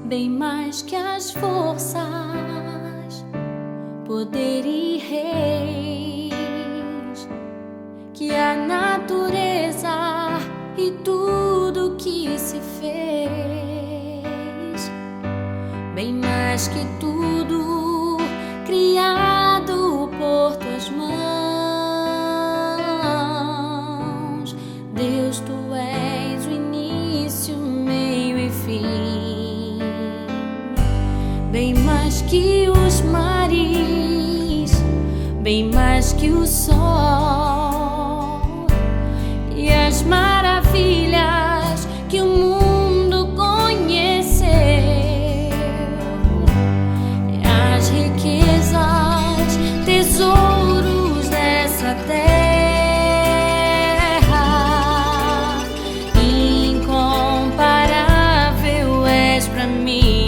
bem mais que as forças, poder e reis, que a natureza e tudo que se fez, bem mais que tudo criado por tuas mãos. Deus, tu és o início, meio e fim, bem mais que os mares, bem mais que o sol e as maravilhas que o mundo conheceu, as riquezas, tesouros dessa terra, incomparável és pra mim.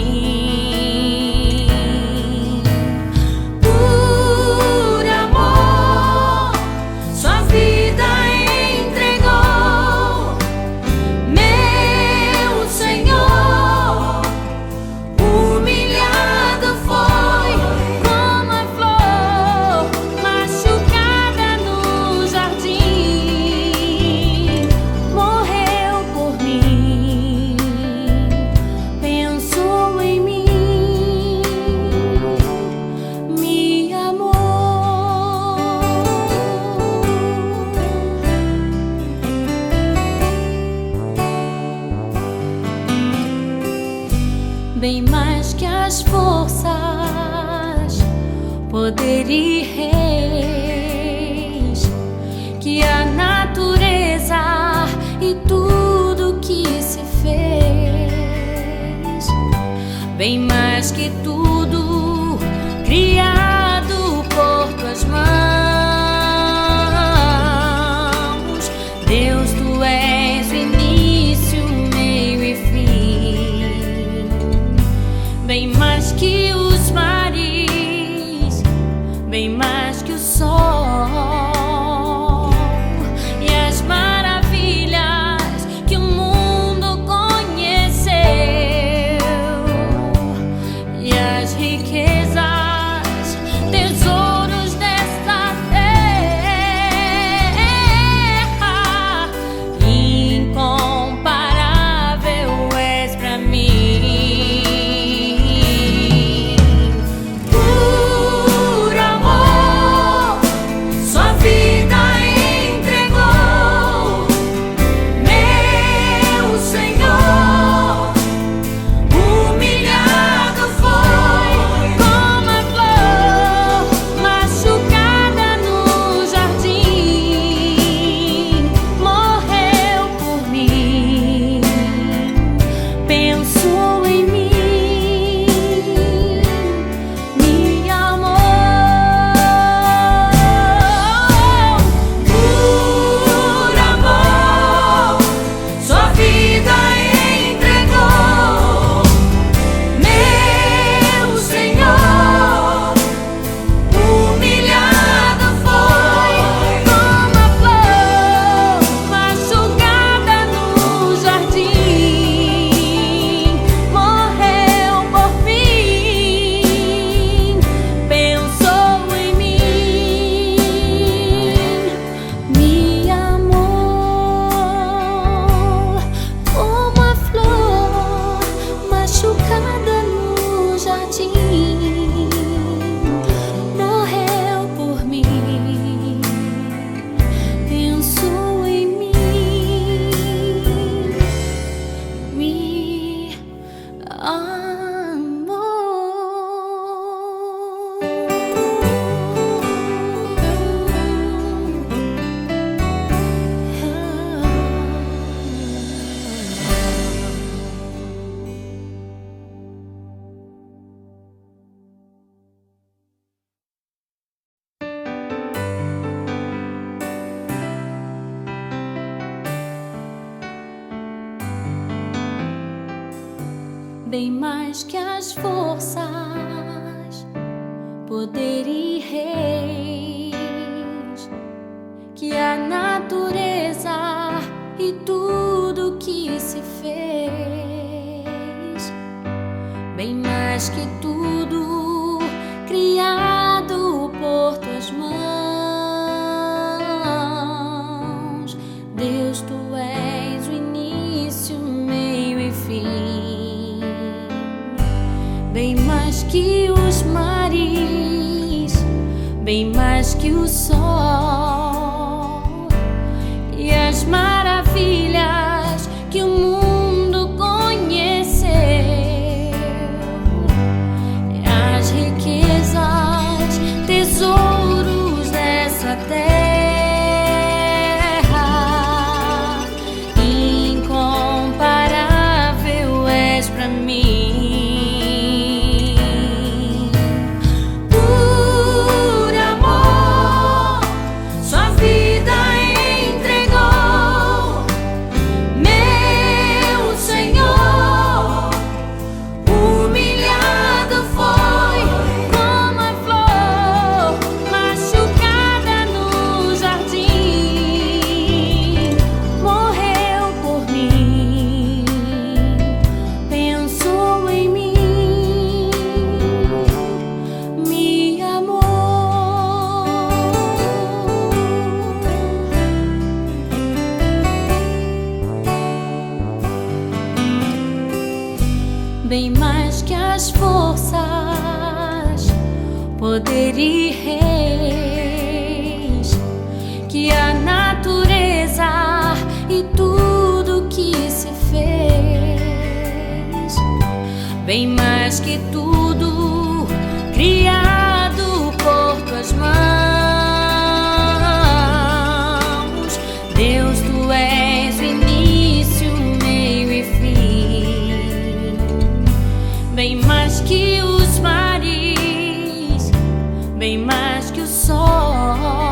Bem mais que as forças, poder e reis, que a natureza e tudo que se fez, bem mais que tudo criado por tuas mãos. Deus, tu és o início, meio e fim, bem mais que os mares, bem mais que o sol e as maravilhas que o mundo conheceu, e as riquezas, tesouros desta terra, incomparável és pra mim. Bem mais que as forças, poder e reis, que a natureza e tudo que se fez, mais que tudo criado por tuas mãos. Deus, tu és o início, meio e fim, bem mais que os mares, bem mais que o sol e as maravilhas que o mundo conheceu, as riquezas, tesouros dessa terra. Incomparável és pra mim. Bem mais que as forças, poder e reis, que a natureza e tudo que se fez, bem mais que tudo criado por tuas mãos. Deus, tu és o início, meio e fim, bem mais que os mares, bem mais que o sol